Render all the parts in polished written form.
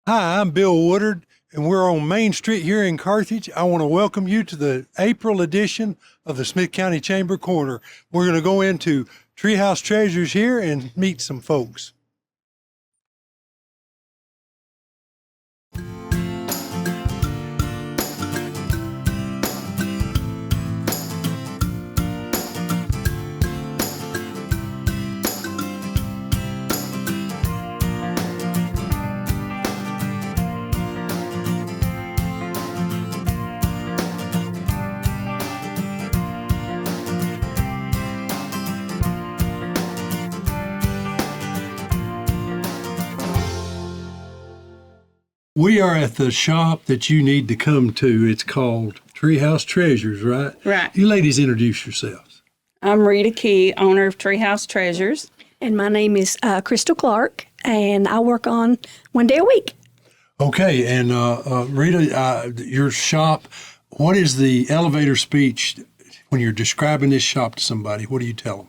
Hi, I'm Bill Woodard, and we're on Main Street here in Carthage. I want to welcome you to the April edition of the Smith County Chamber Corner. We're going to go into Treehouse Treasures here and meet some folks. We are at the shop that you need to come to. It's called Treehouse Treasures, right? Right. You ladies introduce yourselves. I'm Rita Key, owner of Treehouse Treasures. And my name is Crystal Clark, and I work on one day a week. Okay, and Rita, your shop, what is the elevator speech when you're describing this shop to somebody? What do you tell them?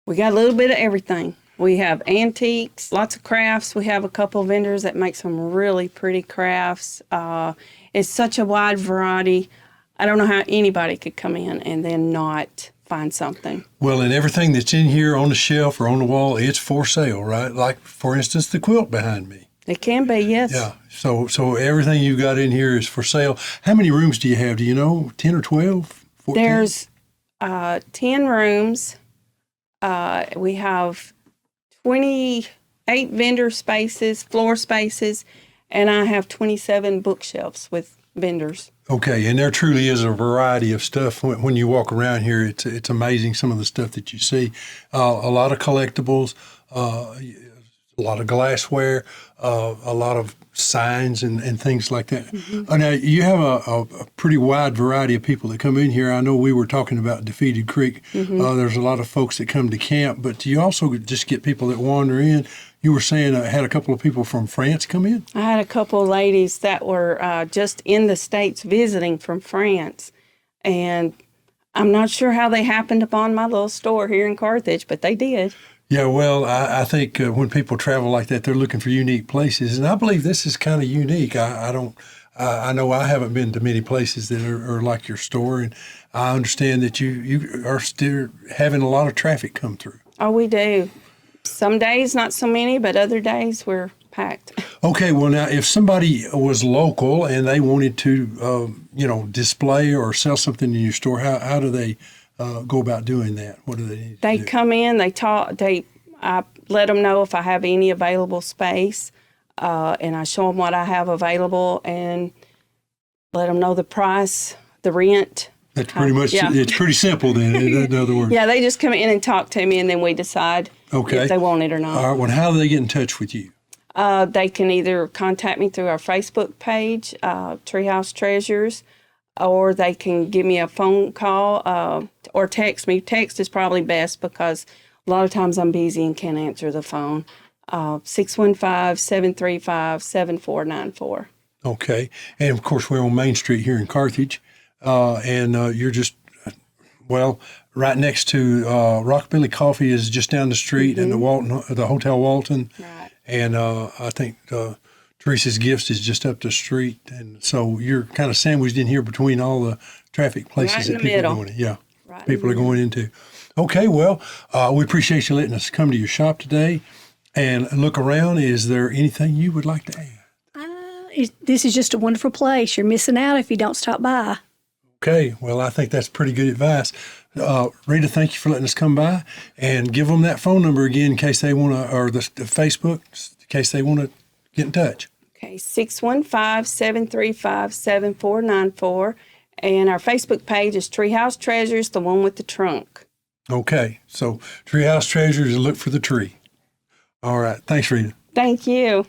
We got a little bit of everything. We have antiques, lots of crafts. We have a couple of vendors that make some really pretty crafts. It's such a wide variety. I don't know how anybody could come in and then not find something. Well, and everything that's in here on the shelf or on the wall, it's for sale, right? Like, for instance, the quilt behind me. It can be, yes. Yeah. So everything you got in here is for sale. How many rooms do you have? Do you know? 10 or 12? 14? There's 10 rooms. We have 28 vendor spaces, floor spaces, and I have 27 bookshelves with vendors. Okay, and there truly is a variety of stuff. When you walk around here, it's amazing some of the stuff that you see. A lot of collectibles, a lot of glassware, a lot of signs and things like that. Mm-hmm. Now, you have a pretty wide variety of people that come in here. I know we were talking about Defeated Creek. Mm-hmm. There's a lot of folks that come to camp, but do you also just get people that wander in? You were saying had a couple of people from France come in? I had a couple of ladies that were just in the States visiting from France, and I'm not sure how they happened upon my little store here in Carthage, but they did. Yeah, well, I think when people travel like that, they're looking for unique places, and I believe this is kind of unique. I know I haven't been to many places that are like your store, and I understand that you are still having a lot of traffic come through. Oh, we do. Some days, not so many, but other days we're packed. Okay, well now, if somebody was local and they wanted to, display or sell something in your store, how do they go about doing that? What do they need They to do? come in, I let them know if I have any available space, and I show them what I have available and let them know the price, the rent. That's pretty much, yeah. It's pretty simple then, in other words. Yeah, they just come in and talk to me, and then we decide Okay. if they want it or not. All right, well, how do they get in touch with you? They can either contact me through our Facebook page, Treehouse Treasures, or they can give me a phone call or text me. Text is probably best because a lot of times I'm busy and can't answer the phone. 615-735-7494. Okay. And of course, we're on Main Street here in Carthage. And you're just, right next to Rockabilly Coffee is just down the street, and the Hotel Walton. Right. And I think Teresa's Gifts is just up the street. And so you're kind of sandwiched in here between all the traffic places Right in that the people middle. are going in. Yeah. Right in People the are going into. Okay. Well, we appreciate you letting us come to your shop today and look around. Is there anything you would like to add? This is just a wonderful place. You're missing out if you don't stop by. Okay, well, I think that's pretty good advice. Rita, thank you for letting us come by, and give them that phone number again in case they want to, or the Facebook, in case they want to get in touch. Okay, 615-735-7494. And our Facebook page is Treehouse Treasures, the one with the trunk. Okay, so Treehouse Treasures, look for the tree. All right, thanks, Rita. Thank you.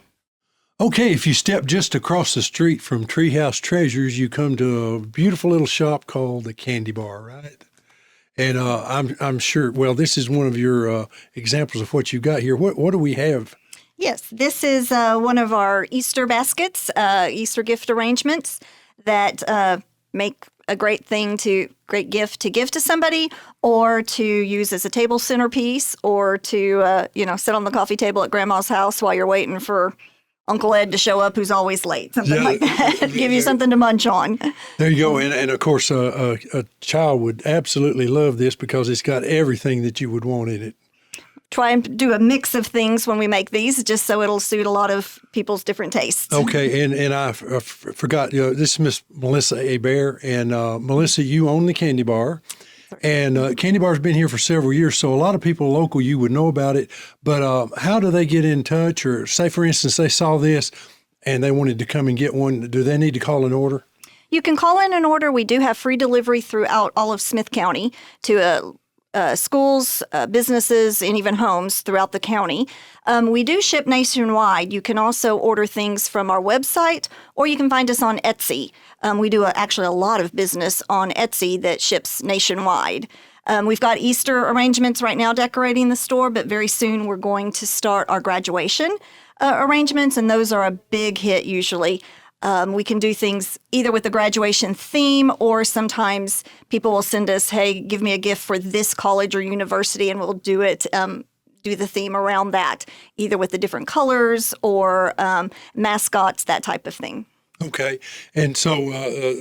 Okay, if you step just across the street from Treehouse Treasures, you come to a beautiful little shop called the Candy Bar, right? And I'm sure. Well, this is one of your examples of what you got here. What do we have? Yes, this is one of our Easter baskets, Easter gift arrangements that make a great gift to give to somebody, or to use as a table centerpiece, or to sit on the coffee table at Grandma's house while you're waiting for Uncle Ed to show up who's always late, something Yeah. like that. Give you something to munch on. There you go. And of course, a child would absolutely love this because it's got everything that you would want in it. Try and do a mix of things when we make these, just so it'll suit a lot of people's different tastes. Okay, and I forgot, this is Miss Melissa Hebert, and Melissa, you own the Candy Bar, and Candy Bar's been here for several years, so a lot of people local, you would know about it, but how do they get in touch, or say, for instance, they saw this and they wanted to come and get one, do they need to call an order? You can call in an order. We do have free delivery throughout all of Smith County to schools, businesses, and even homes throughout the county. We do ship nationwide. You can also order things from our website, or you can find us on Etsy. We do actually a lot of business on Etsy that ships nationwide. We've got Easter arrangements right now decorating the store, but very soon we're going to start our graduation arrangements, and those are a big hit usually. We can do things either with the graduation theme, or sometimes people will send us, hey, give me a gift for this college or university, and we'll do it, do the theme around that, either with the different colors or mascots, that type of thing. Okay, and so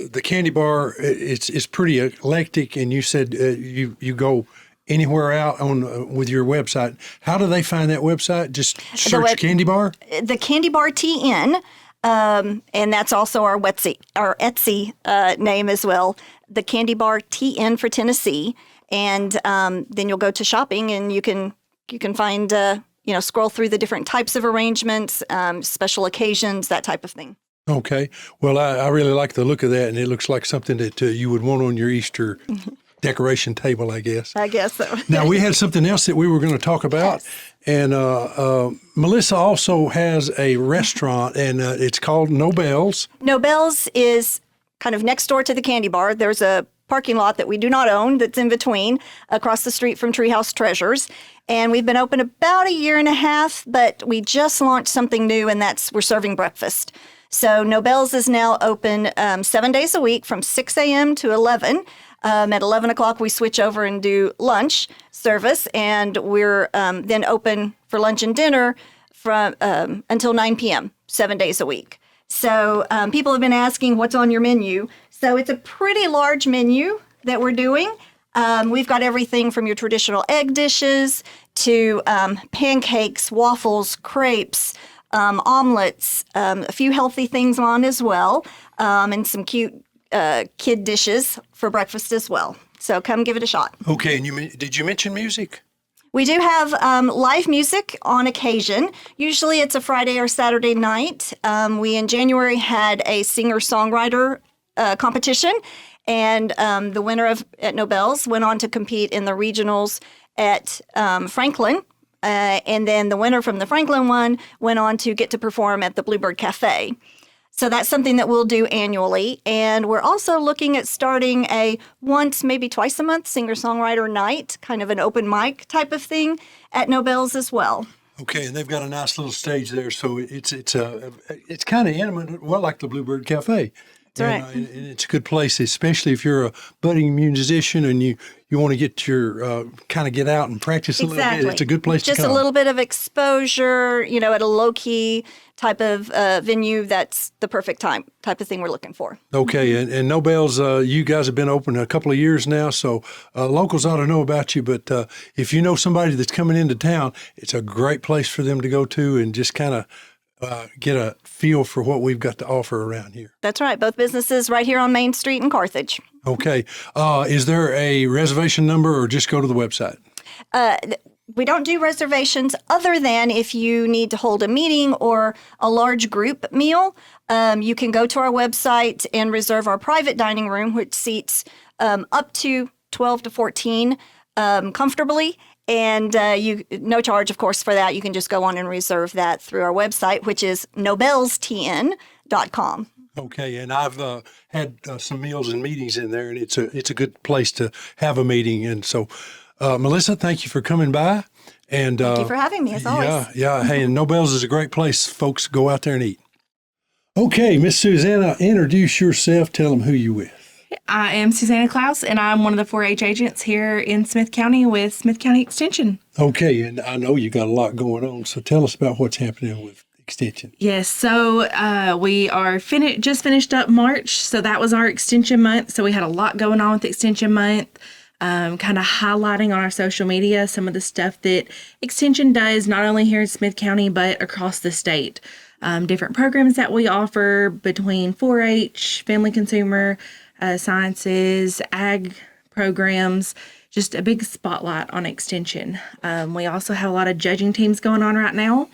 the Candy Bar, it's pretty eclectic, and you said you go anywhere out on with your website. How do they find that website? Just search Candy Bar? The Candy Bar TN. And that's also our Etsy name as well, the Candy Bar TN for Tennessee. And then you'll go to shopping, and you can find scroll through the different types of arrangements, special occasions, that type of thing. Okay. Well, I really like the look of that, and it looks like something that you would want on your Easter decoration table, I guess. I guess so. Now, we had something else that we were going to talk about, and Melissa also has a restaurant, and it's called Nobel's. Nobel's is kind of next door to the Candy Bar. There's a parking lot that we do not own that's in between, across the street from Treehouse Treasures. And we've been open about a year and a half, but we just launched something new, and we're serving breakfast. So Nobel's is now open 7 days a week from 6 a.m. to 11. At 11 o'clock, we switch over and do lunch service, and we're then open for lunch and dinner from until 9 p.m., 7 days a week. So people have been asking, what's on your menu? So it's a pretty large menu that we're doing. We've got everything from your traditional egg dishes to pancakes, waffles, crepes, omelets, a few healthy things on as well, and some cute kid dishes for breakfast as well. So come give it a shot. Okay, and did you mention music? We do have live music on occasion. Usually it's a Friday or Saturday night. We in January had a singer-songwriter competition, and the winner at Nobel's went on to compete in the regionals at Franklin. And then the winner from the Franklin one went on to get to perform at the Bluebird Cafe. So that's something that we'll do annually. And we're also looking at starting a once, maybe twice a month singer-songwriter night, kind of an open mic type of thing at Nobel's as well. Okay, and they've got a nice little stage there, so it's kind of intimate, well, like the Bluebird Cafe. That's right. And it's a good place, especially if you're a budding musician and you want to get your kind of get out and practice a little bit. It's a good place to come. Just a little bit of exposure, at a low-key type of venue. That's the perfect type of thing we're looking for. Okay, and Nobel's, you guys have been open a couple of years now, so locals ought to know about you. But if you know somebody that's coming into town, it's a great place for them to go to and just kind of get a feel for what we've got to offer around here. That's right. Both businesses right here on Main Street in Carthage. Okay. Is there a reservation number, or just go to the website? We don't do reservations other than if you need to hold a meeting or a large group meal. You can go to our website and reserve our private dining room, which seats up to 12 to 14 comfortably. And no charge, of course, for that. You can just go on and reserve that through our website, which is nobelstn.com. Okay, and I've had some meals and meetings in there, and it's a good place to have a meeting. And so, Melissa, thank you for coming by. And Thank you for having me, as always. Yeah. Hey, and Nobel's is a great place. Folks, go out there and eat. Okay, Miss Susanna, introduce yourself. Tell them who you with. I am Susanna Klaus, and I'm one of the 4-H agents here in Smith County with Smith County Extension. Okay, and I know you got a lot going on, so tell us about what's happening with Extension? Yes, so we are just finished up March, so that was our extension month. So we had a lot going on with extension month, kind of highlighting on our social media some of the stuff that extension does, not only here in Smith County, but across the state. Different programs that we offer between 4-H, family consumer, sciences, ag programs, just a big spotlight on extension. We also have a lot of judging teams going on right now.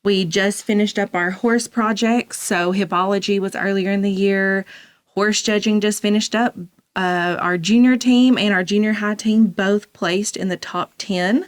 We just finished up our horse projects. So hippology was earlier in the year. Horse judging just finished up. Our junior team and our junior high team both placed in the top 10.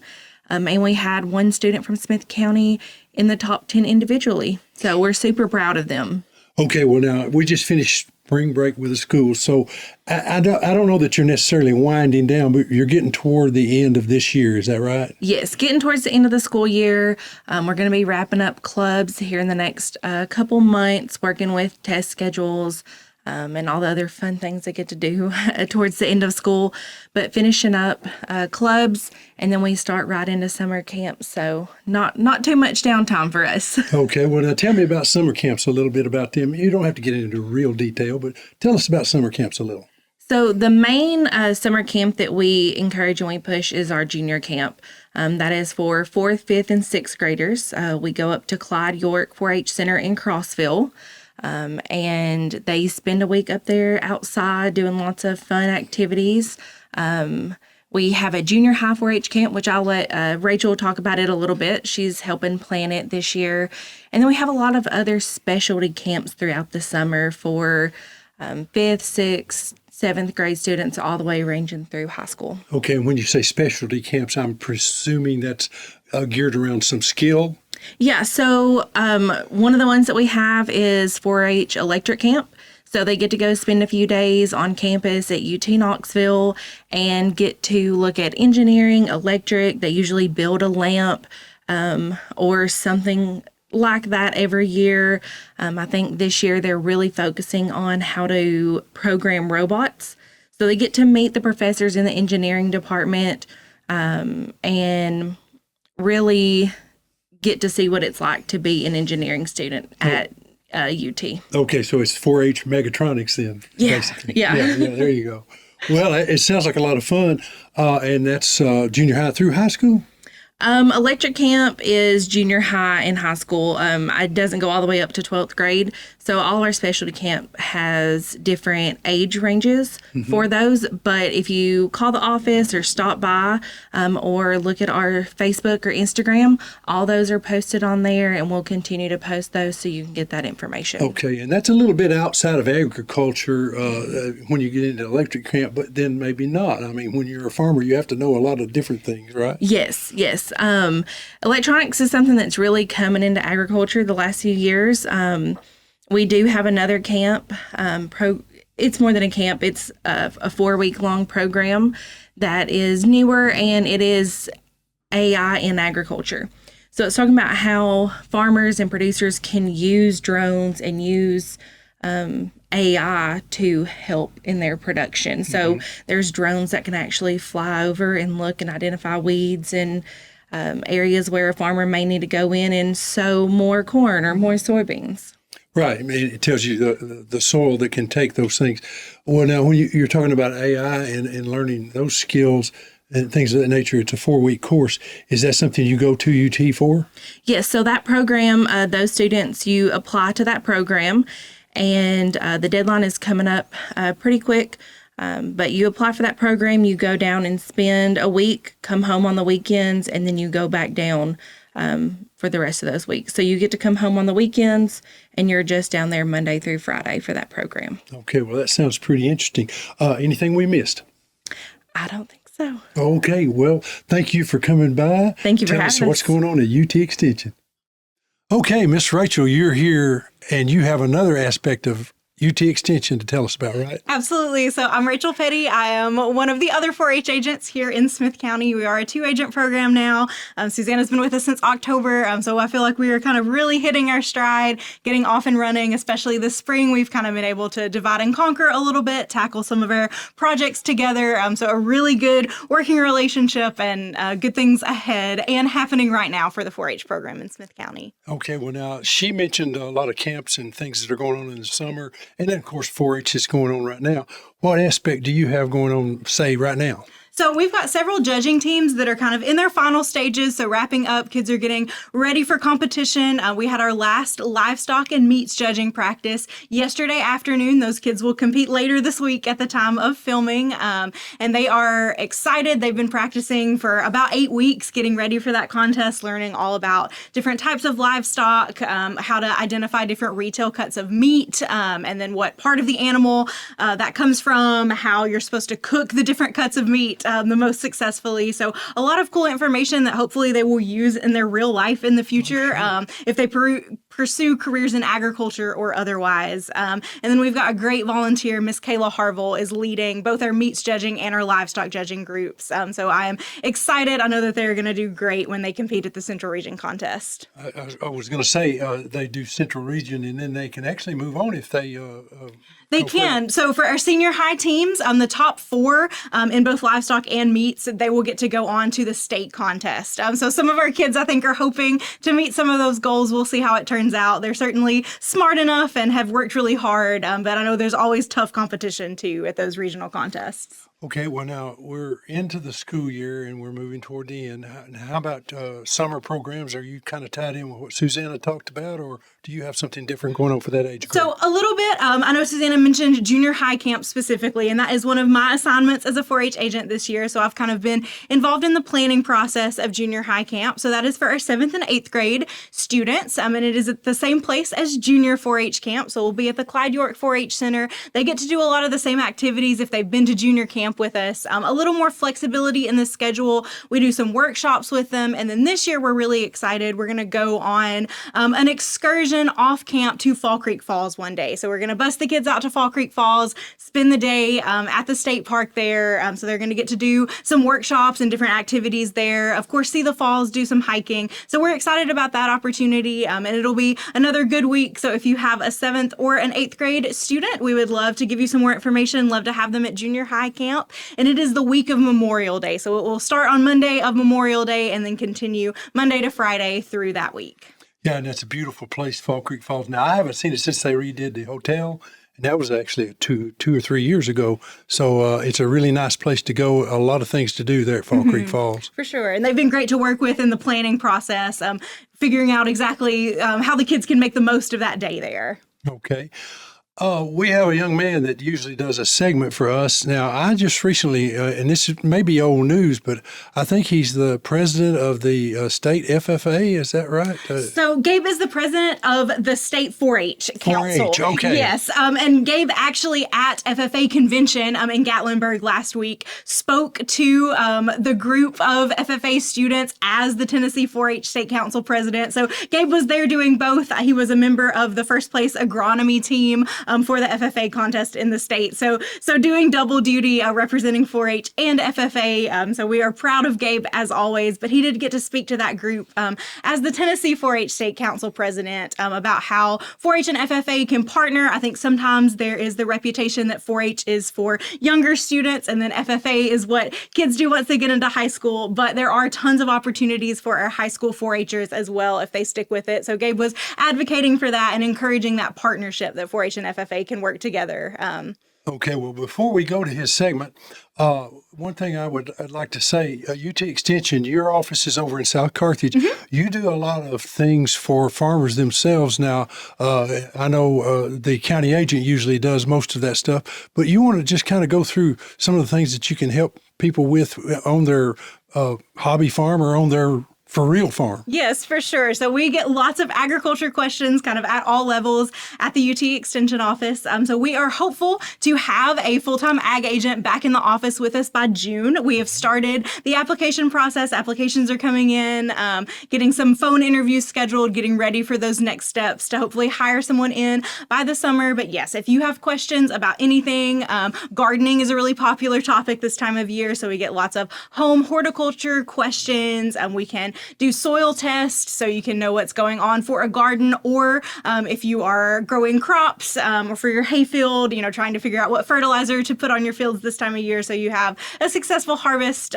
And we had one student from Smith County in the top 10 individually. So we're super proud of them. Okay, well, now, we just finished spring break with the school, so I don't know that you're necessarily winding down, but you're getting toward the end of this year. Is that right? Yes, getting towards the end of the school year. We're going to be wrapping up clubs here in the next couple months, working with test schedules, and all the other fun things they get to do towards the end of school, but finishing up clubs, and then we start right into summer camp. So not too much downtime for us. Okay, well, now tell me about summer camps, a little bit about them. You don't have to get into real detail, but tell us about summer camps a little. So the main summer camp that we encourage and we push is our junior camp. That is for 4th, 5th, and 6th graders. We go up to Clyde York 4-H Center in Crossville. And they spend a week up there outside doing lots of fun activities. We have a junior high 4-H camp, which I'll let Rachel talk about it a little bit. She's helping plan it this year. And then we have a lot of other specialty camps throughout the summer for 5th, 6th, 7th grade students, all the way ranging through high school. Okay, and when you say specialty camps, I'm presuming that's geared around some skill. Yeah, so one of the ones that we have is 4-H electric camp. So they get to go spend a few days on campus at UT Knoxville and get to look at engineering, electric. They usually build a lamp or something like that every year. I think this year they're really focusing on how to program robots. So they get to meet the professors in the engineering department and really get to see what it's like to be an engineering student at UT. Okay, so it's 4-H Megatronics then, basically. Yeah. Yeah, there you go. Well, it sounds like a lot of fun, and that's junior high through high school? Electric camp is junior high and high school. It doesn't go all the way up to 12th grade. So all our specialty camp has different age ranges for those. But if you call the office or stop by or look at our Facebook or Instagram, all those are posted on there, and we'll continue to post those so you can get that information. Okay, and that's a little bit outside of agriculture when you get into electric camp, but then maybe not. I mean, when you're a farmer, you have to know a lot of different things, right? Yes. Electronics is something that's really coming into agriculture the last few years. We do have another camp. It's more than a camp. It's a 4-week long program that is newer, and it is AI in agriculture. So it's talking about how farmers and producers can use drones and use AI to help in their production. So there's drones that can actually fly over and look and identify weeds and areas where a farmer may need to go in and sow more corn or more soybeans. Right. I mean, it tells you the soil that can take those things. Well, now, when you're talking about AI and learning those skills and things of that nature, it's a 4-week course. Is that something you go to UT for? Yes. So that program, those students, you apply to that program, and the deadline is coming up pretty quick. But you apply for that program, you go down and spend a week, come home on the weekends, and then you go back down for the rest of those weeks. So you get to come home on the weekends, and you're just down there Monday through Friday for that program. Okay, well, that sounds pretty interesting. Anything we missed? I don't think so. Okay, well, thank you for coming by. Thank you for Tell having us us. what's going on at UT Extension. Okay, Miss Rachel, you're here, and you have another aspect of UT Extension to tell us about, right? Absolutely. So I'm Rachel Petty. I am one of the other 4-H agents here in Smith County. We are a 2-agent program now. Susanna's been with us since October. So I feel like we are kind of really hitting our stride, getting off and running, especially this spring. We've kind of been able to divide and conquer a little bit, tackle some of our projects together. So a really good working relationship and good things ahead and happening right now for the 4-H program in Smith County. Okay, well, now she mentioned a lot of camps and things that are going on in the summer. And then, of course, 4-H is going on right now. What aspect do you have going on, say, right now? So we've got several judging teams that are kind of in their final stages. So wrapping up, kids are getting ready for competition. We had our last livestock and meats judging practice yesterday afternoon. Those kids will compete later this week at the time of filming. And they are excited. They've been practicing for about 8 weeks, getting ready for that contest, learning all about different types of livestock, how to identify different retail cuts of meat, and then what part of the animal that comes from, how you're supposed to cook the different cuts of meat the most successfully. So a lot of cool information that hopefully they will use in their real life in the future if they pursue careers in agriculture or otherwise. And then we've got a great volunteer, Miss Kayla Harville, is leading both our meats judging and our livestock judging groups. So I am excited. I know that they're going to do great when they compete at the Central Region contest. I was going to say they do Central Region, and then they can actually move on if they They can. So for our senior high teams, the top 4 in both livestock and meats, they will get to go on to the state contest. So some of our kids, I think, are hoping to meet some of those goals. We'll see how it turns out. They're certainly smart enough and have worked really hard, but I know there's always tough competition, too, at those regional contests. Okay, well, now we're into the school year and we're moving toward the end. How about summer programs? Are you kind of tied in with what Susanna talked about, or do you have something different going on for that age group? So a little bit. I know Susanna mentioned junior high camp specifically, and that is one of my assignments as a 4-H agent this year. So I've kind of been involved in the planning process of junior high camp. So that is for our 7th and 8th grade students, and it is at the same place as junior 4-H camp. So we'll be at the Clyde York 4-H Center. They get to do a lot of the same activities if they've been to junior camp with us. A little more flexibility in the schedule. We do some workshops with them, and then this year we're really excited. We're going to go on an excursion off camp to Fall Creek Falls one day. So we're going to bus the kids out to Fall Creek Falls, spend the day at the state park there. So they're going to get to do some workshops and different activities there. Of course, see the falls, do some hiking. So we're excited about that opportunity, and it'll be another good week. So if you have a 7th or an 8th grade student, we would love to give you some more information, love to have them at junior high camp. And it is the week of Memorial Day. So it will start on Monday of Memorial Day and then continue Monday to Friday through that week. Yeah, and that's a beautiful place, Fall Creek Falls. Now, I haven't seen it since they redid the hotel, and that was actually two or 3 years ago. So it's a really nice place to go. A lot of things to do there at Fall Creek Falls. For sure. And they've been great to work with in the planning process, figuring out exactly how the kids can make the most of that day there. Okay. We have a young man that usually does a segment for us. Now, I just recently, and this may be old news, but I think he's the president of the state FFA. Is that right? So Gabe is the president of the state 4-H council. 4-H, okay. Yes. And Gabe actually at FFA convention in Gatlinburg last week spoke to the group of FFA students as the Tennessee 4-H state council president. So Gabe was there doing both. He was a member of the first place agronomy team for the FFA contest in the state. So doing double duty, representing 4-H and FFA. So we are proud of Gabe as always, but he did get to speak to that group as the Tennessee 4-H State Council president about how 4-H and FFA can partner. I think sometimes there is the reputation that 4-H is for younger students and then FFA is what kids do once they get into high school, but there are tons of opportunities for our high school 4-Hers as well if they stick with it. So Gabe was advocating for that and encouraging that partnership that 4-H and FFA can work together. Okay, well, before we go to his segment, one thing I'd like to say, UT Extension, your office is over in South Carthage. Mm-hmm. You do a lot of things for farmers themselves. Now, I know the county agent usually does most of that stuff, but you want to just kind of go through some of the things that you can help people with on their hobby farm or on their for real farm. Yes, for sure. So we get lots of agriculture questions kind of at all levels at the UT Extension office. So we are hopeful to have a full-time ag agent back in the office with us by June. We have started the application process. Applications are coming in, getting some phone interviews scheduled, getting ready for those next steps to hopefully hire someone in by the summer. But yes, if you have questions about anything, gardening is a really popular topic this time of year. So we get lots of home horticulture questions. We can do soil tests so you can know what's going on for a garden, or if you are growing crops or for your hayfield, trying to figure out what fertilizer to put on your fields this time of year so you have a successful harvest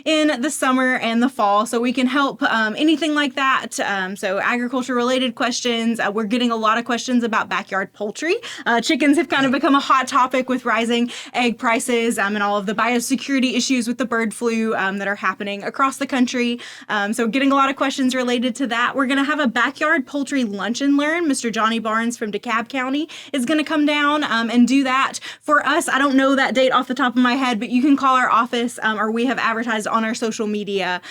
in the summer and the fall. So we can help anything like that. So agriculture related questions. We're getting a lot of questions about backyard poultry. Chickens have kind of become a hot topic with rising egg prices and all of the biosecurity issues with the bird flu that are happening across the country. So getting a lot of questions related to that. We're going to have a backyard poultry lunch and learn. Mr. Johnny Barnes from DeKalb County is going to come down and do that for us. I don't know that date off the top of my head, but you can call our office or we have advertised on our social media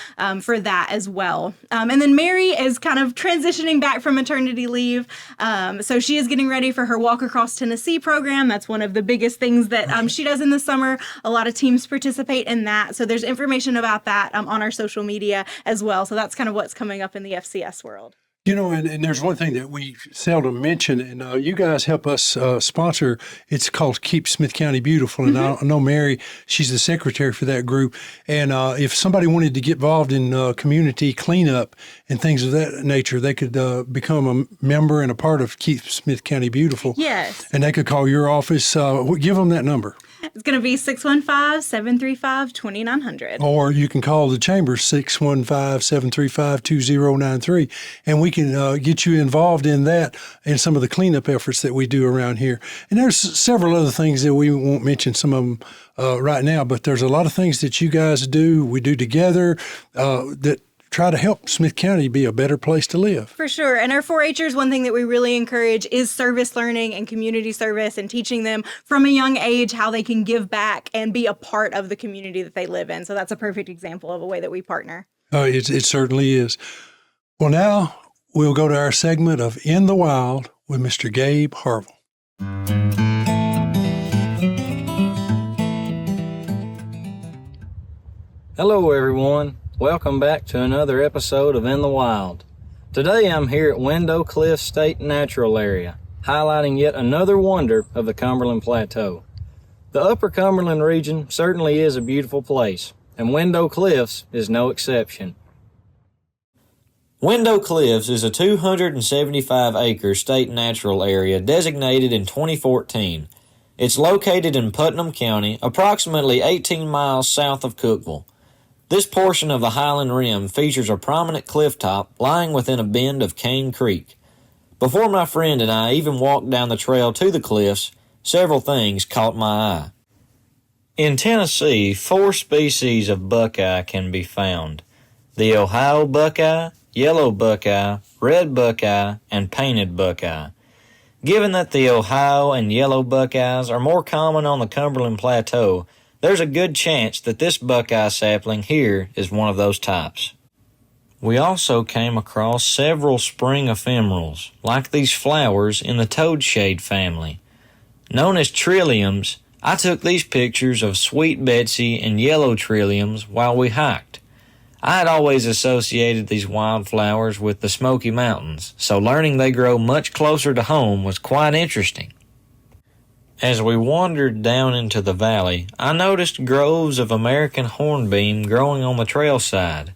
for that as well. And then Mary is kind of transitioning back from maternity leave. So she is getting ready for her Walk Across Tennessee program. That's one of the biggest things that she does in the summer. A lot of teams participate in that. So there's information about that on our social media as well. So that's kind of what's coming up in the FCS world. And there's one thing that we seldom mention, and you guys help us sponsor. It's called Keep Smith County Beautiful, and I know Mary, she's the secretary for that group. And if somebody wanted to get involved in community cleanup and things of that nature, they could become a member and a part of Keep Smith County Beautiful. Yes. And they could call your office. Give them that number. It's going to be 615-735-2900. Or you can call the chamber, 615-735-2093, and we can get you involved in that and some of the cleanup efforts that we do around here. And there's several other things that we won't mention some of them right now, but there's a lot of things that you guys do, we do together that try to help Smith County be a better place to live. For sure. And our 4-Hers, one thing that we really encourage is service learning and community service and teaching them from a young age how they can give back and be a part of the community that they live in. So that's a perfect example of a way that we partner. It certainly is. Well, now we'll go to our segment of In the Wild with Mr. Gabe Harville. Hello, everyone. Welcome back to another episode of In the Wild. Today I'm here at Window Cliff State Natural Area, highlighting yet another wonder of the Cumberland Plateau. The Upper Cumberland region certainly is a beautiful place, and Window Cliffs is no exception. Window Cliffs is a 275-acre state natural area designated in 2014. It's located in Putnam County, approximately 18 miles south of Cookeville. This portion of the Highland Rim features a prominent cliff top lying within a bend of Cane Creek. Before my friend and I even walked down the trail to the cliffs, several things caught my eye. In Tennessee, 4 species of buckeye can be found: the Ohio buckeye, yellow buckeye, red buckeye, and painted buckeye. Given that the Ohio and yellow buckeyes are more common on the Cumberland Plateau, there's a good chance that this buckeye sapling here is one of those types. We also came across several spring ephemerals, like these flowers in the toadshade family. Known as trilliums, I took these pictures of Sweet Betsy and yellow trilliums while we hiked. I had always associated these wildflowers with the Smoky Mountains, so learning they grow much closer to home was quite interesting. As we wandered down into the valley, I noticed groves of American hornbeam growing on the trail side.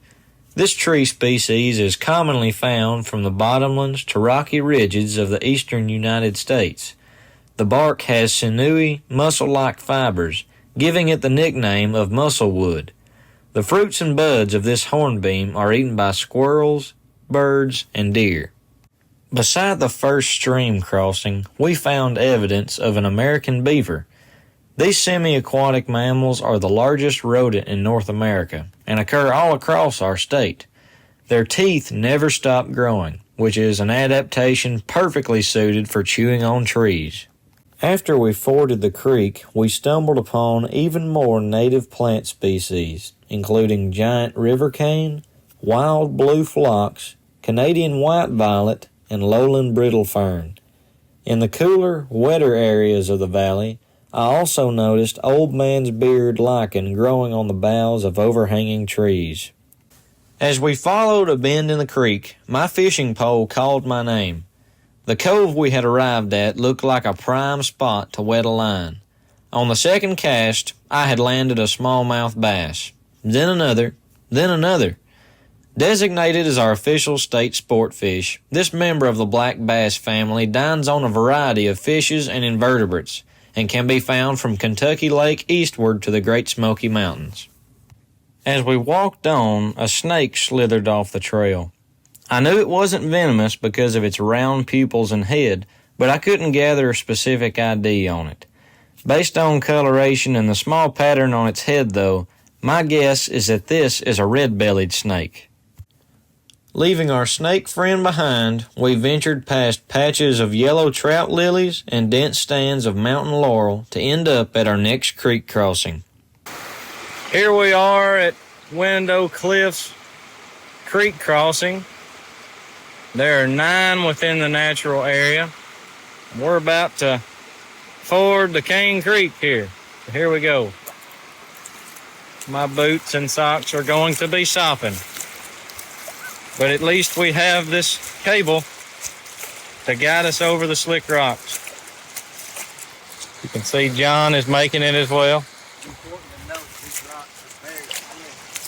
This tree species is commonly found from the bottomlands to rocky ridges of the eastern United States. The bark has sinewy, muscle-like fibers, giving it the nickname of musclewood. The fruits and buds of this hornbeam are eaten by squirrels, birds, and deer. Beside the first stream crossing, we found evidence of an American beaver. These semi-aquatic mammals are the largest rodent in North America and occur all across our state. Their teeth never stop growing, which is an adaptation perfectly suited for chewing on trees. After we forded the creek, we stumbled upon even more native plant species, including giant river cane, wild blue phlox, Canadian white violet, and lowland brittle fern. In the cooler, wetter areas of the valley, I also noticed old man's beard lichen growing on the boughs of overhanging trees. As we followed a bend in the creek, my fishing pole called my name. The cove we had arrived at looked like a prime spot to wet a line. On the second cast, I had landed a smallmouth bass. Then another, then another. Designated as our official state sport fish, this member of the black bass family dines on a variety of fishes and invertebrates, and can be found from Kentucky Lake eastward to the Great Smoky Mountains. As we walked on, a snake slithered off the trail. I knew it wasn't venomous because of its round pupils and head, but I couldn't gather a specific ID on it. Based on coloration and the small pattern on its head, though, my guess is that this is a red-bellied snake. Leaving our snake friend behind, we ventured past patches of yellow trout lilies and dense stands of mountain laurel to end up at our next creek crossing. Here we are at Window Cliffs Creek Crossing. There are 9 within the natural area. We're about to ford the Cane Creek here. Here we go. My boots and socks are going to be sopping. But at least we have this cable to guide us over the slick rocks. You can see John is making it as well.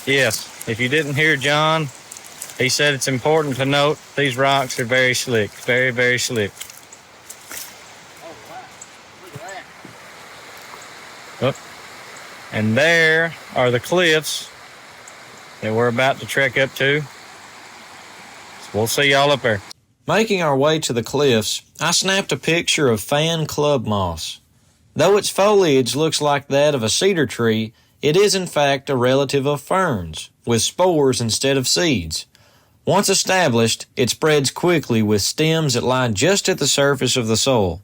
Yes, if you didn't hear John, he said it's important to note these rocks are very slick, very, very slick. Oh, wow. Look at that. Oh. And there are the cliffs that we're about to trek up to. We'll see y'all up there. Making our way to the cliffs, I snapped a picture of fan club moss. Though its foliage looks like that of a cedar tree, it is in fact a relative of ferns, with spores instead of seeds. Once established, it spreads quickly with stems that lie just at the surface of the soil.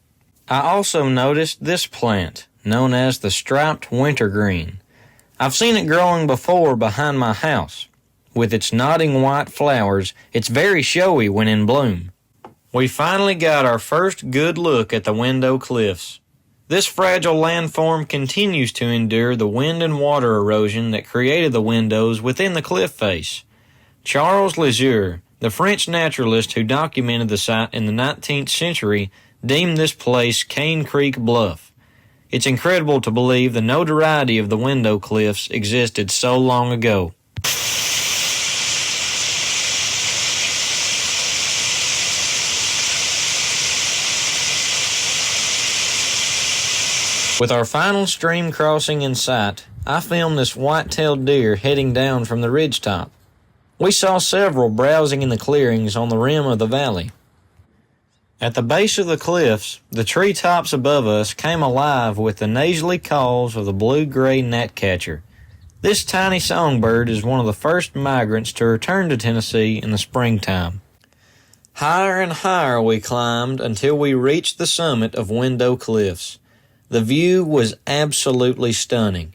I also noticed this plant, known as the striped wintergreen. I've seen it growing before behind my house. With its nodding white flowers, it's very showy when in bloom. We finally got our first good look at the Window Cliffs. This fragile landform continues to endure the wind and water erosion that created the windows within the cliff face. Charles Lesueur, the French naturalist who documented the site in the 19th century, deemed this place Cane Creek Bluff. It's incredible to believe the notoriety of the Window Cliffs existed so long ago. With our final stream crossing in sight, I filmed this white-tailed deer heading down from the ridgetop. We saw several browsing in the clearings on the rim of the valley. At the base of the cliffs, the treetops above us came alive with the nasally calls of the blue-gray gnatcatcher. This tiny songbird is one of the first migrants to return to Tennessee in the springtime. Higher and higher we climbed until we reached the summit of Window Cliffs. The view was absolutely stunning.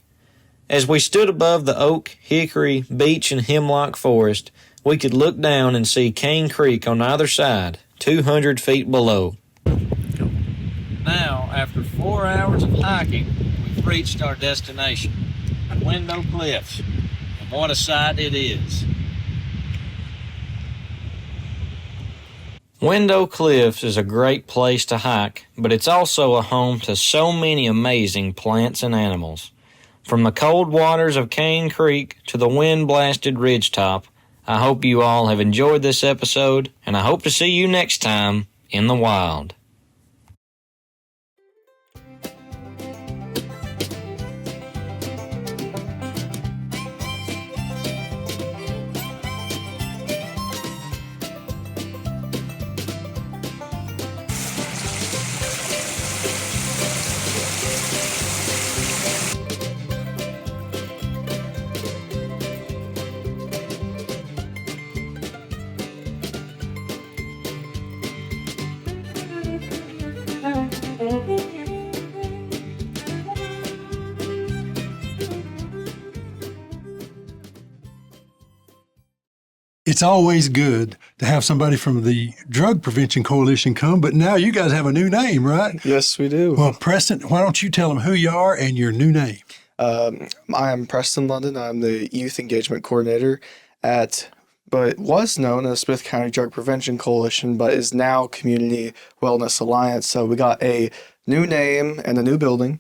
As we stood above the oak, hickory, beech, and hemlock forest, we could look down and see Cane Creek on either side, 200 feet below. Now, after 4 hours of hiking, we've reached our destination, Window Cliffs, and what a sight it is. Window Cliffs is a great place to hike, but it's also a home to so many amazing plants and animals. From the cold waters of Cane Creek to the wind-blasted ridgetop, I hope you all have enjoyed this episode, and I hope to see you next time in the wild. it's always good to have somebody from the Drug Prevention Coalition come, but now you guys have a new name, right? Yes, we do. Well, Preston, why don't you tell them who you are and your new name? I am Preston London. I'm the Youth Engagement Coordinator at but was known as Smith County Drug Prevention Coalition, but is now Community Wellness Alliance. So we got a new name and a new building.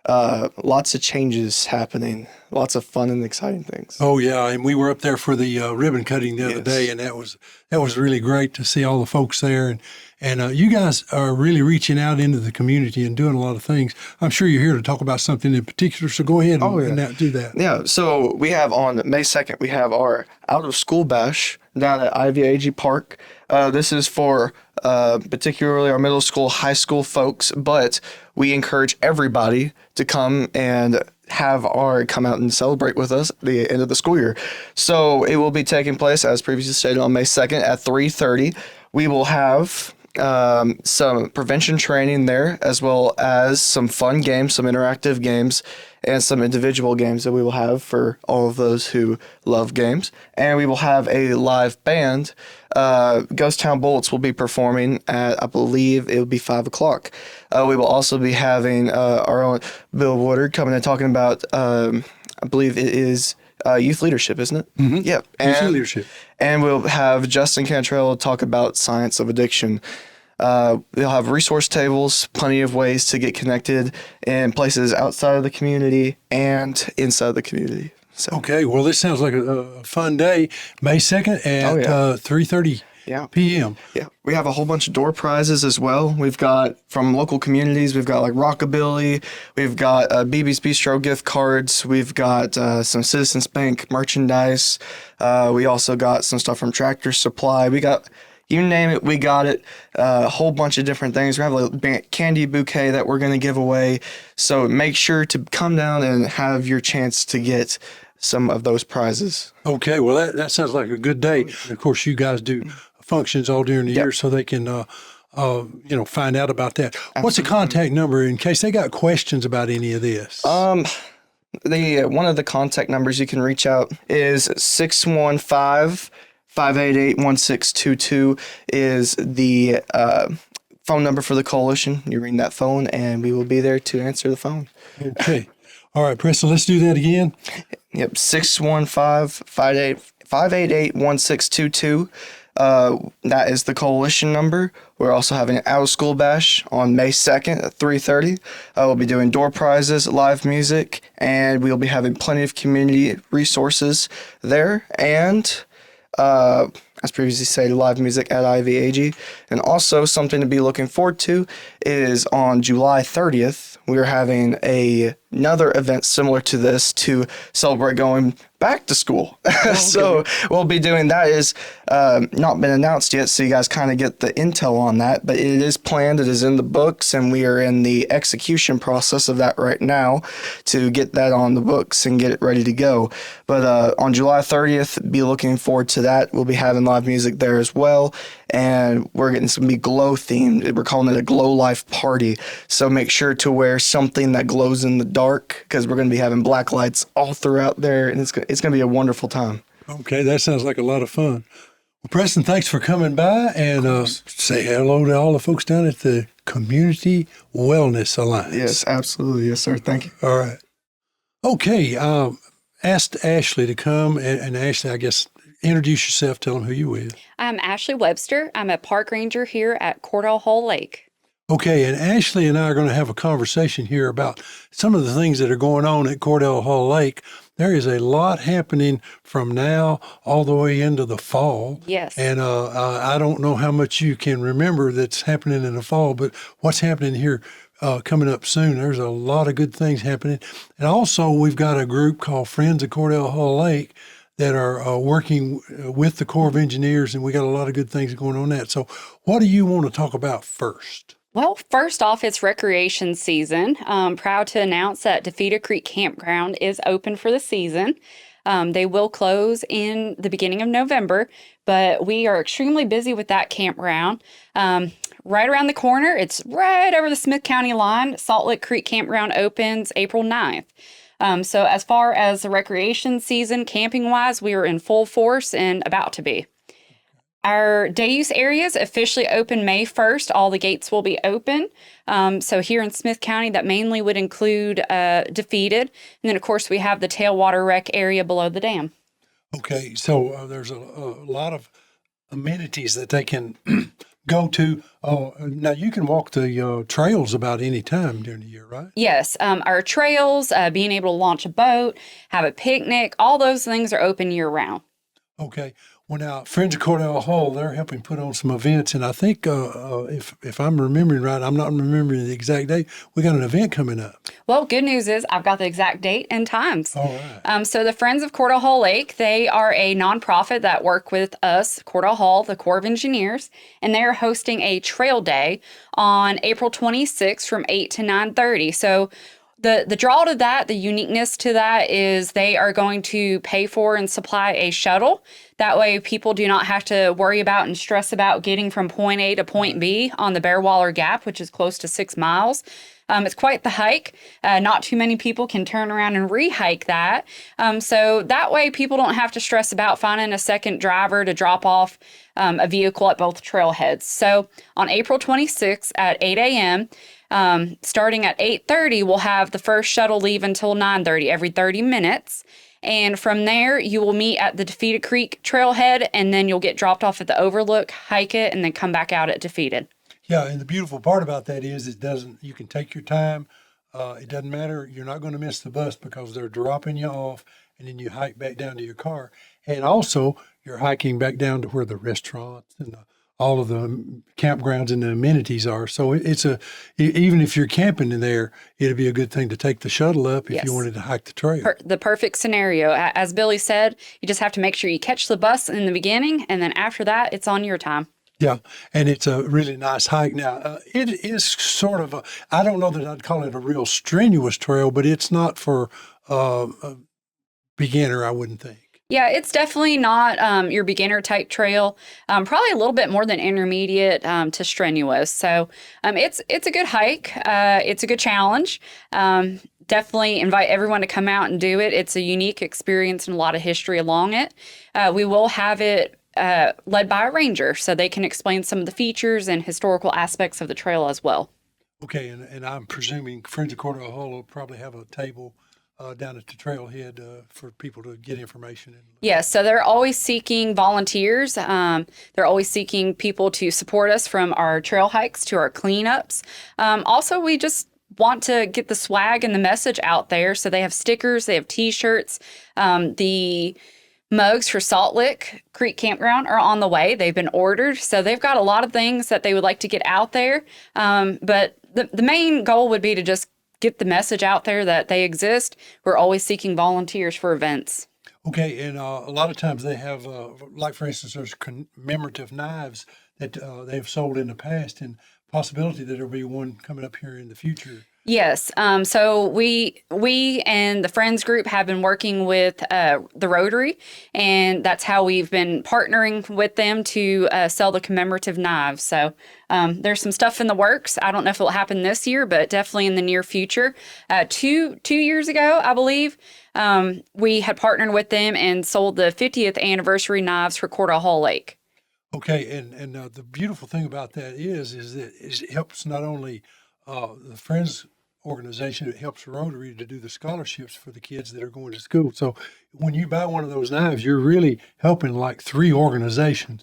Lots of changes happening. Lots of fun and exciting things. Oh yeah, and we were up there for the ribbon cutting the other day, and that was really great to see all the folks there, and you guys are really reaching out into the community and doing a lot of things. I'm sure you're here to talk about something in particular, so go ahead and do that. Yeah, so we have on May 2nd, we have our out of school bash down at IVAG Park. This is for particularly our middle school, high school folks, but we encourage everybody to come and come out and celebrate with us at the end of the school year. So it will be taking place, as previously stated, on May 2nd at 3:30. We will have some prevention training there, as well as some fun games, some interactive games, and some individual games that we will have for all of those who love games. And we will have a live band. Ghost Town Bullets will be performing at, I believe it will be 5 o'clock. We will also be having our own Bill Woodard coming and talking about, I believe it is youth leadership, isn't it? Mm-hmm. Yep. Youth leadership. And we'll have Justin Cantrell talk about science of addiction. They'll have resource tables, plenty of ways to get connected in places outside of the community and inside the community. So. Okay, well, this sounds like a fun day. May 2nd at 3:30 p.m. Yeah, we have a whole bunch of door prizes as well. We've got from local communities. We've got like Rockabilly. We've got BB's Bistro gift cards. We've got some Citizens Bank merchandise. We also got some stuff from Tractor Supply. We got, you name it, we got it. A whole bunch of different things. We have a candy bouquet that we're going to give away. So make sure to come down and have your chance to get some of those prizes. Okay, well, that sounds like a good day. And of course, you guys do functions all during the year, so they can, find out about that. Absolutely. What's the contact number in case they got questions about any of this? One of the contact numbers you can reach out is 615-588-1622 is the phone number for the coalition. You ring that phone, and we will be there to answer the phone. Okay. All right, Preston, let's do that again. Yep, 615-588-1622. That is the coalition number. We're also having an out-of-school bash on May 2nd at 3:30. We'll be doing door prizes, live music, and we'll be having plenty of community resources there. And as previously said, live music at IVAG. And also something to be looking forward to is on July 30th, we're having another event similar to this to celebrate going back to school. So we'll be doing that. Is not been announced yet, so you guys kind of get the intel on that, but it is planned, it is in the books, and we are in the execution process of that right now to get that on the books and get it ready to go. But on July 30th, be looking forward to that. We'll be having live music there as well, and it's going to be glow themed. We're calling it a glow life party, so make sure to wear something that glows in the dark, because we're going to be having black lights all throughout there, and it's going to be a wonderful time. Okay, that sounds like a lot of fun. Well, Preston, thanks for coming by, and say hello to all the folks down at the Community Wellness Alliance. Yes, absolutely. Yes, sir. Thank you. All right. Okay, asked Ashley to come, and Ashley, I guess, introduce yourself, tell them who you with. I'm Ashley Webster. I'm a park ranger here at Cordell Hole Lake. Okay, and Ashley and I are going to have a conversation here about some of the things that are going on at Cordell Hall Lake. There is a lot happening from now all the way into the fall. Yes. And I don't know how much you can remember that's happening in the fall, but what's happening here coming up soon, there's a lot of good things happening. And also, we've got a group called Friends of Cordell Hall Lake that are working with the Corps of Engineers, and we got a lot of good things going on that. So what do you want to talk about first? Well, first off, it's recreation season. Proud to announce that DeFita Creek Campground is open for the season. They will close in the beginning of November, but we are extremely busy with that campground. Right around the corner, it's right over the Smith County line. Salt Lick Creek Campground opens April 9th. So as far as the recreation season, camping wise, we are in full force and about to be. Our day use areas officially open May 1st. All the gates will be open. So here in Smith County, that mainly would include Defeated. And then, of course, we have the Tailwater Rec area below the dam. Okay, so there's a lot of amenities that they can go to. Now, you can walk the trails about any time during the year, right? Yes, our trails, being able to launch a boat, have a picnic, all those things are open year round. Okay. Well, now, Friends of Cordell Hall, they're helping put on some events. And I think, if I'm remembering right, I'm not remembering the exact date, we got an event coming up. Well, good news is I've got the exact date and times. All right. So the Friends of Cordell Hall Lake, they are a nonprofit that work with us, Cordell Hall, the Corps of Engineers, and they're hosting a trail day on April 26th from 8 to 9:30. So the draw to that, the uniqueness to that is they are going to pay for and supply a shuttle. That way people do not have to worry about and stress about getting from point A to point B on the Bearwaller Gap, which is close to 6 miles. It's quite the hike. Not too many people can turn around and re-hike that. So that way people don't have to stress about finding a second driver to drop off a vehicle at both trailheads. So on April 26th at 8 a.m., starting at 8:30, we'll have the first shuttle leave until 9:30 every 30 minutes. And from there, you will meet at the Defeated Creek trailhead, and then you'll get dropped off at the Overlook, hike it, and then come back out at Defeated. Yeah, and the beautiful part about that is you can take your time. It doesn't matter. You're not going to miss the bus because they're dropping you off, and then you hike back down to your car. And also, you're hiking back down to where the restaurants and all of the campgrounds and the amenities are. So even if you're camping in there, it'd be a good thing to take the shuttle up if Yes. you wanted to hike the trail. The perfect scenario. As Billy said, you just have to make sure you catch the bus in the beginning, and then after that, it's on your time. Yeah, and it's a really nice hike. Now, it is sort of I don't know that I'd call it a real strenuous trail, but it's not for a beginner, I wouldn't think. Yeah, it's definitely not your beginner type trail. Probably a little bit more than intermediate to strenuous. So it's a good hike. It's a good challenge. Definitely invite everyone to come out and do it. It's a unique experience and a lot of history along it. We will have it led by a ranger, so they can explain some of the features and historical aspects of the trail as well. Okay, and I'm presuming Friends of Cordell Hall will probably have a table down at the trailhead for people to get information. Yes, so they're always seeking volunteers. They're always seeking people to support us from our trail hikes to our cleanups. Also, we just want to get the swag and the message out there. So they have stickers, they have T-shirts. The mugs for Salt Lick Creek Campground are on the way. They've been ordered. So they've got a lot of things that they would like to get out there. But the main goal would be to just get the message out there that they exist. We're always seeking volunteers for events. Okay, and a lot of times they have, like for instance, there's commemorative knives that they've sold in the past, and possibility that there'll be one coming up here in the future. Yes. So we and the Friends group have been working with the Rotary, and that's how we've been partnering with them to sell the commemorative knives. So there's some stuff in the works. I don't know if it'll happen this year, but definitely in the near future. Two years ago, I believe, we had partnered with them and sold the 50th anniversary knives for Cordell Hall Lake. Okay, and the beautiful thing about that is that it helps not only the Friends organization, it helps Rotary to do the scholarships for the kids that are going to school. So when you buy one of those knives, you're really helping like 3 organizations.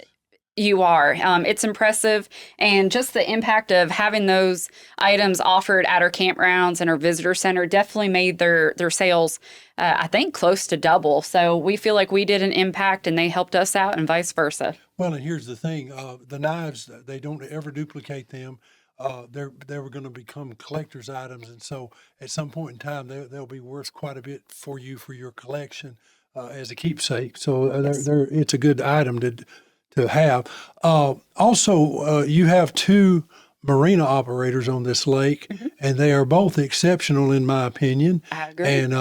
You are. It's impressive. And just the impact of having those items offered at our campgrounds and our visitor center definitely made their sales, I think, close to double. So we feel like we did an impact and they helped us out and vice versa. Well, and here's the thing. The knives, they don't ever duplicate them. They were going to become collector's items. And so at some point in time, they'll be worth quite a bit for you for your collection as a keepsake. So it's a good item to have. Also, you have 2 marina operators on this lake, and they are both exceptional in my opinion. I agree. And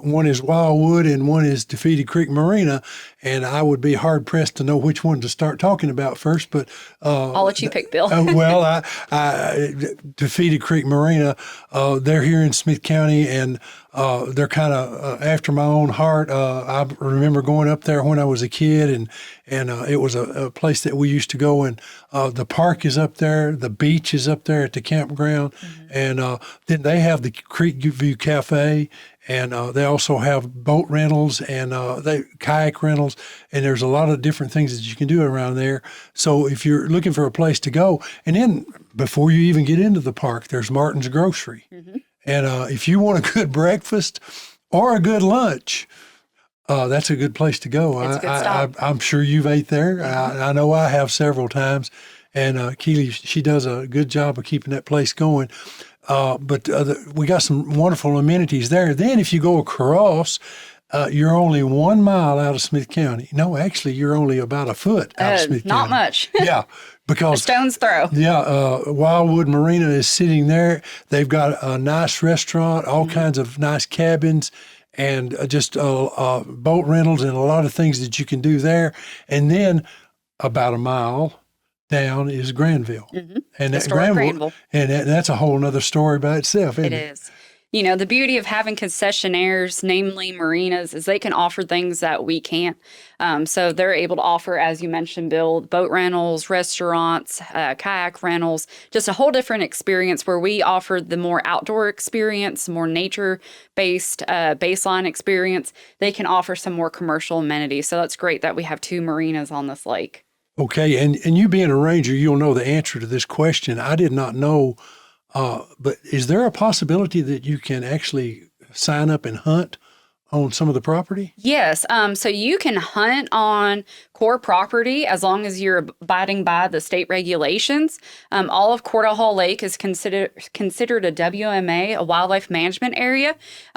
one is Wildwood and one is Defeated Creek Marina, and I would be hard pressed to know which one to start talking about first. But I'll let you pick, Bill. well, Defeated Creek Marina, they're here in Smith County, and they're kind of after my own heart. I remember going up there when I was a kid, and it was a place that we used to go. And the park is up there, the beach is up there at the campground, and then they have the Creek View Cafe, and they also have boat rentals and they kayak rentals, and there's a lot of different things that you can do around there. So if you're looking for a place to go, and then before you even get into the park, there's Martin's Grocery. And if you want a good breakfast or a good lunch, that's a good place to go. It's a good stop. I'm sure you've ate there. I know I have several times. And Keely, she does a good job of keeping that place going. But we got some wonderful amenities there. Then if you go across, you're only 1 mile out of Smith County. No, actually, you're only about a foot out of Smith County. Not much. Yeah, because Stone's throw. yeah, Wildwood Marina is sitting there. They've got a nice restaurant, all kinds of nice cabins, and just boat rentals and a lot of things that you can do there. And then about a mile down is Granville. And that Historic Granville. and that's a whole other story by itself, isn't It it? is. You know, the beauty of having concessionaires, namely marinas, is they can offer things that we can't. So they're able to offer, as you mentioned, Bill, boat rentals, restaurants, kayak rentals, just a whole different experience where we offer the more outdoor experience, more nature-based baseline experience. They can offer some more commercial amenities. So that's great that we have 2 marinas on this lake. Okay, and you being a ranger, you'll know the answer to this question. I did not know, but is there a possibility that you can actually sign up and hunt on some of the property? Yes. So you can hunt on core property as long as you're abiding by the state regulations. All of Court Hall Lake is considered a WMA, a wildlife management area.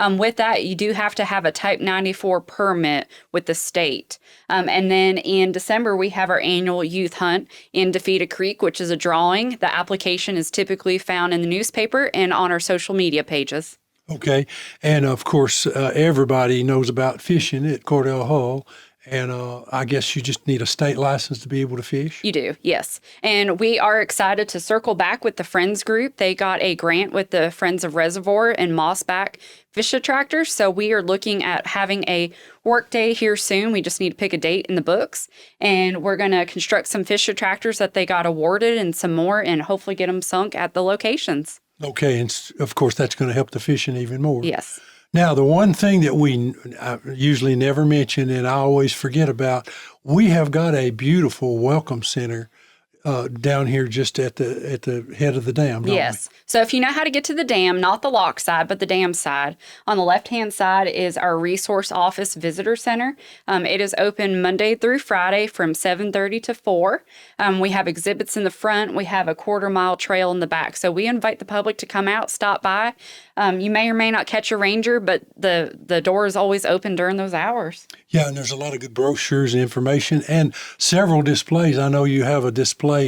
With that, you do have to have a Type 94 permit with the state. And then in December, we have our annual youth hunt in Defeated Creek, which is a drawing. The application is typically found in the newspaper and on our social media pages. Okay, and of course, everybody knows about fishing at Cordell Hall, and I guess you just need a state license to be able to fish. You do, yes. And we are excited to circle back with the Friends group. They got a grant with the Friends of Reservoir and Mossback Fish Attractors. So we are looking at having a work day here soon. We just need to pick a date in the books. And we're going to construct some fish attractors that they got awarded and some more, and hopefully get them sunk at the locations. Okay, and of course, that's going to help the fishing even more. Yes. Now, the one thing that we usually never mention and I always forget about, we have got a beautiful welcome center down here just at the head of the dam, don't Yes. So if you know how to get to the dam, not the lock side, but the dam side, on the left-hand side is our Resource Office Visitor Center. It is open Monday through Friday from 7:30 to 4. We have exhibits in the front. We have a 1/4-mile trail in the back. So we invite the public to come out, stop by. You may or may not catch a ranger, but the door is always open during those hours. Yeah, and there's a lot of good brochures and information and several displays. I know you have a display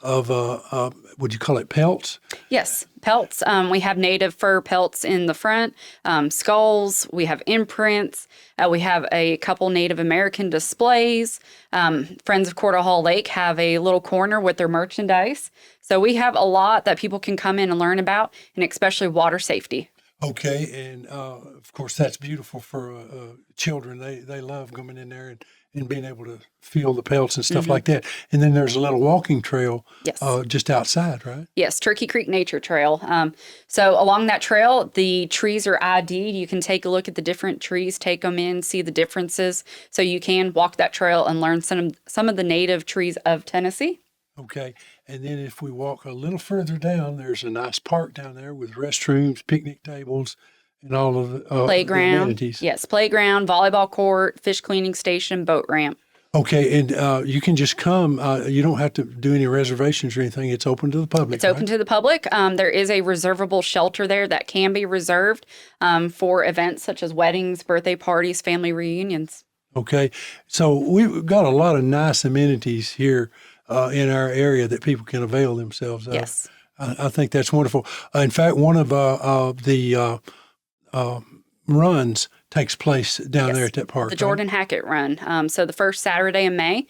of, would you call it pelts? Yes, pelts. We have native fur pelts in the front, skulls. We have imprints. We have a couple Native American displays. Friends of Court Hall Lake have a little corner with their merchandise. So we have a lot that people can come in and learn about, and especially water safety. Okay, and of course that's beautiful for children. They love coming in there and being able to feel the pelts and stuff like that. And then there's a little walking trail Yes. just outside, right? Yes, Turkey Creek Nature Trail. So along that trail, the trees are ID'd. You can take a look at the different trees, take them in, see the differences. So you can walk that trail and learn some of the native trees of Tennessee. Okay, and then if we walk a little further down, there's a nice park down there with restrooms, picnic tables, and all of the Playground. amenities. Yes, playground, volleyball court, fish cleaning station, boat ramp. Okay, and you can just come. You don't have to do any reservations or anything. It's open to the public. It's open to the public. There is a reservable shelter there that can be reserved for events such as weddings, birthday parties, family reunions. Okay, so we've got a lot of nice amenities here in our area that people can avail themselves of. Yes. I think that's wonderful. In fact, one of the runs takes place down there at that park. The Jordan Hackett Run. So the first Saturday in May,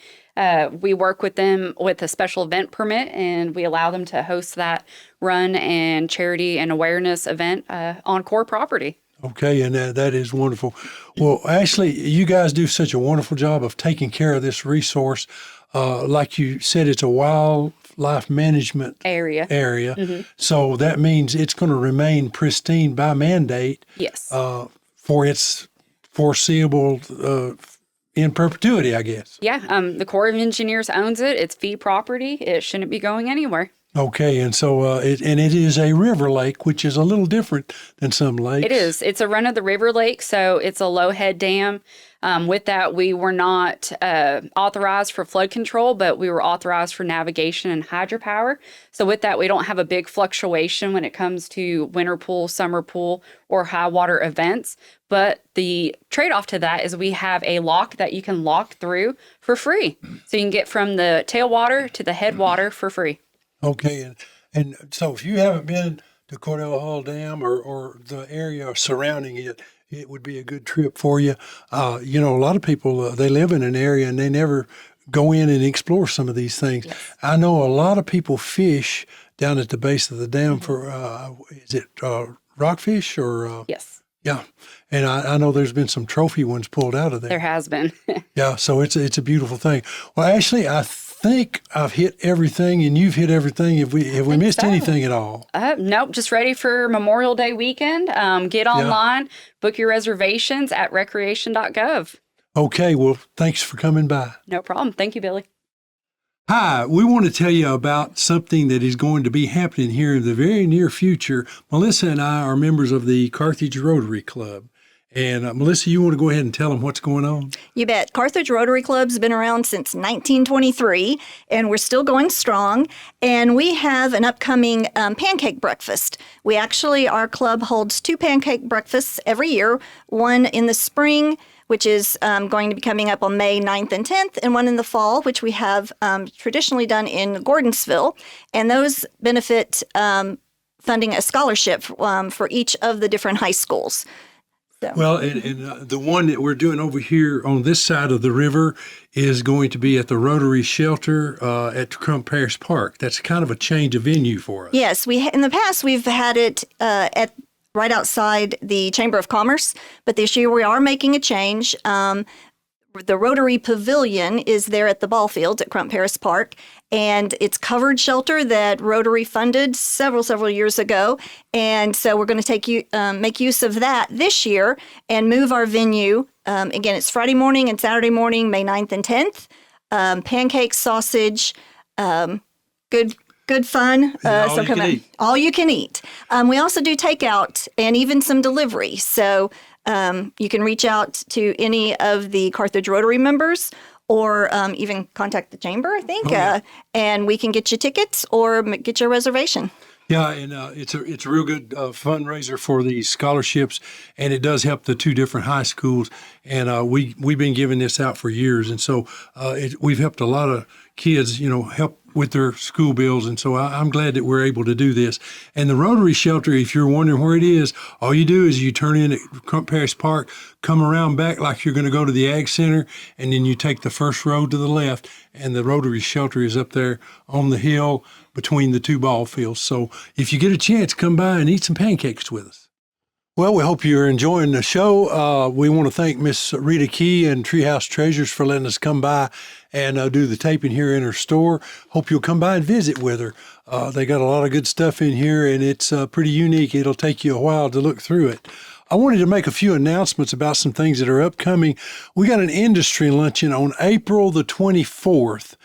we work with them with a special event permit, and we allow them to host that run and charity and awareness event on core property. Okay, and that is wonderful. Well, Ashley, you guys do such a wonderful job of taking care of this resource. Like you said, it's a wildlife management Area. area. So that means it's going to remain pristine by mandate Yes. for its foreseeable in perpetuity, I guess. Yeah. The Corps of Engineers owns it. It's fee property. It shouldn't be going anywhere. Okay, and so it is a river lake, which is a little different than some lakes. It is. It's a run of the river lake, so it's a low head dam. With that, we were not authorized for flood control, but we were authorized for navigation and hydropower. So with that, we don't have a big fluctuation when it comes to winter pool, summer pool, or high water events. But the trade-off to that is we have a lock that you can lock through for free. So you can get from the tailwater to the headwater for free. Okay, and so if you haven't been to Cordell Hall Dam or the area surrounding it, it would be a good trip for you. A lot of people, they live in an area and they never go in and explore some of these things. Yes. I know a lot of people fish down at the base of the dam for, is it rockfish or? Yes, Yeah, and I know there's been some trophy ones pulled out of there. there has been. Yeah, so it's a beautiful thing. Well, Ashley, I think I've hit everything, and you've hit everything. Have we missed so. anything at all? Nope, just ready for Memorial Day weekend. Get online, book your reservations at recreation.gov. Okay, well, thanks for coming by. No problem. Thank you, Billy. Hi, we want to tell you about something that is going to be happening here in the very near future. Melissa and I are members of the Carthage Rotary Club. And Melissa, you want to go ahead and tell them what's going on? You bet. Carthage Rotary Club's been around since 1923, and we're still going strong. And we have an upcoming pancake breakfast. Our club holds 2 pancake breakfasts every year, one in the spring, which is going to be coming up on May 9th and 10th, and one in the fall, which we have traditionally done in Gordonsville. And those benefit funding a scholarship for each of the different high schools. So. Well, and the one that we're doing over here on this side of the river is going to be at the Rotary Shelter at Crump Parish Park. That's kind of a change of venue for us. Yes, in the past we've had it at right outside the Chamber of Commerce, but this year we are making a change. The Rotary Pavilion is there at the ball fields at Crump Parish Park, and it's covered shelter that Rotary funded several years ago. And so we're going to make use of that this year and move our venue. Again, it's Friday morning and Saturday morning, May 9th and 10th. Pancakes, sausage, good fun. All you can eat. All you can eat. We also do takeout and even some delivery. So you can reach out to any of the Carthage Rotary members or even contact the chamber, I think, and we can get you tickets or get your reservation. Yeah, and it's a real good fundraiser for these scholarships, and it does help the 2 different high schools. And we've been giving this out for years, and so we've helped a lot of kids, help with their school bills. And so I'm glad that we're able to do this. And the Rotary Shelter, if you're wondering where it is, all you do is you turn in at Crump Parish Park, come around back like you're going to go to the Ag Center, and then you take the first road to the left, and the Rotary Shelter is up there on the hill between the 2 ball fields. So if you get a chance, come by and eat some pancakes with us. Well, we hope you're enjoying the show. We want to thank Miss Rita Key and Treehouse Treasures for letting us come by and do the taping here in her store. Hope you'll come by and visit with her. They got a lot of good stuff in here, and it's pretty unique. It'll take you a while to look through it. I wanted to make a few announcements about some things that are upcoming. We got an industry luncheon on April the 24th.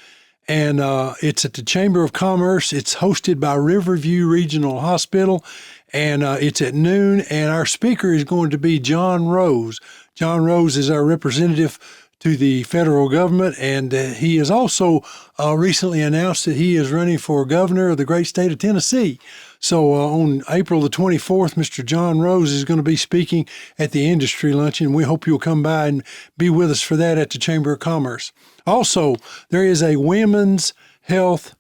And it's at the Chamber of Commerce. It's hosted by Riverview Regional Hospital, and it's at noon. And our speaker is going to be John Rose. John Rose is our representative to the federal government, and he has also recently announced that he is running for governor of the great state of Tennessee. So on April the 24th, Mr. John Rose is going to be speaking at the industry luncheon. We hope you'll come by and be with us for that at the Chamber of Commerce. Also, there is a women's health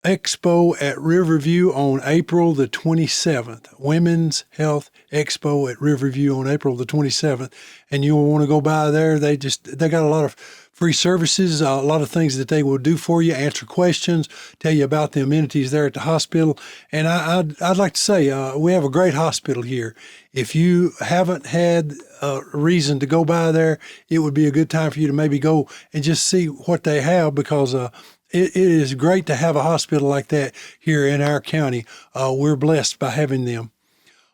Expo at Riverview on April the 27th. Women's Health Expo at Riverview on April the 27th. And you'll want to go by there. They got a lot of free services, a lot of things that they will do for you, answer questions, tell you about the amenities there at the hospital. And I'd like to say, we have a great hospital here. If you haven't had a reason to go by there, it would be a good time for you to maybe go and just see what they have, because it is great to have a hospital like that here in our county. We're blessed by having them.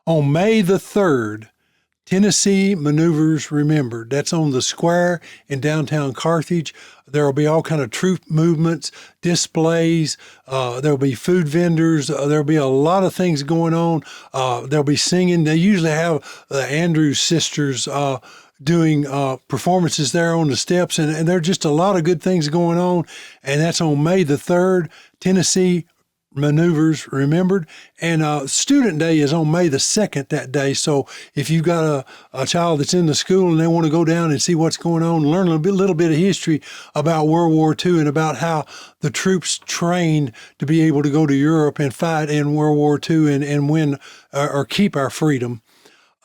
On May the 3rd, Tennessee Maneuvers Remembered. That's on the square in downtown Carthage. There will be all kind of troop movements, displays. There'll be food vendors. There'll be a lot of things going on. There'll be singing. They usually have the Andrews sisters doing performances there on the steps, and there are just a lot of good things going on. And that's on May the 3rd, Tennessee Maneuvers Remembered. And Student Day is on May the 2nd that day. So if you've got a child that's in the school and they want to go down and see what's going on, learn a little bit of history about World War II and about how the troops trained to be able to go to Europe and fight in World War II and win or keep our freedom.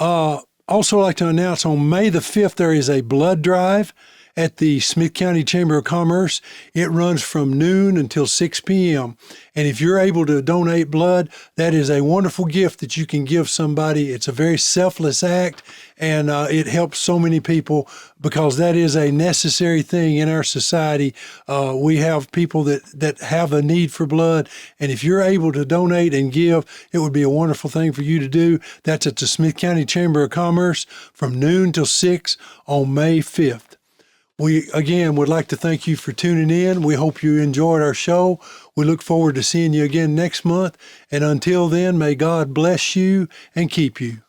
Also like to announce on May the 5th, there is a blood drive at the Smith County Chamber of Commerce. It runs from noon until 6 p.m. And if you're able to donate blood, that is a wonderful gift that you can give somebody. It's a very selfless act, and it helps so many people, because that is a necessary thing in our society. We have people that have a need for blood, and if you're able to donate and give, it would be a wonderful thing for you to do. That's at the Smith County Chamber of Commerce from noon till 6 on May 5th. We, again, would like to thank you for tuning in. We hope you enjoyed our show. We look forward to seeing you again next month. And until then, may God bless you and keep you.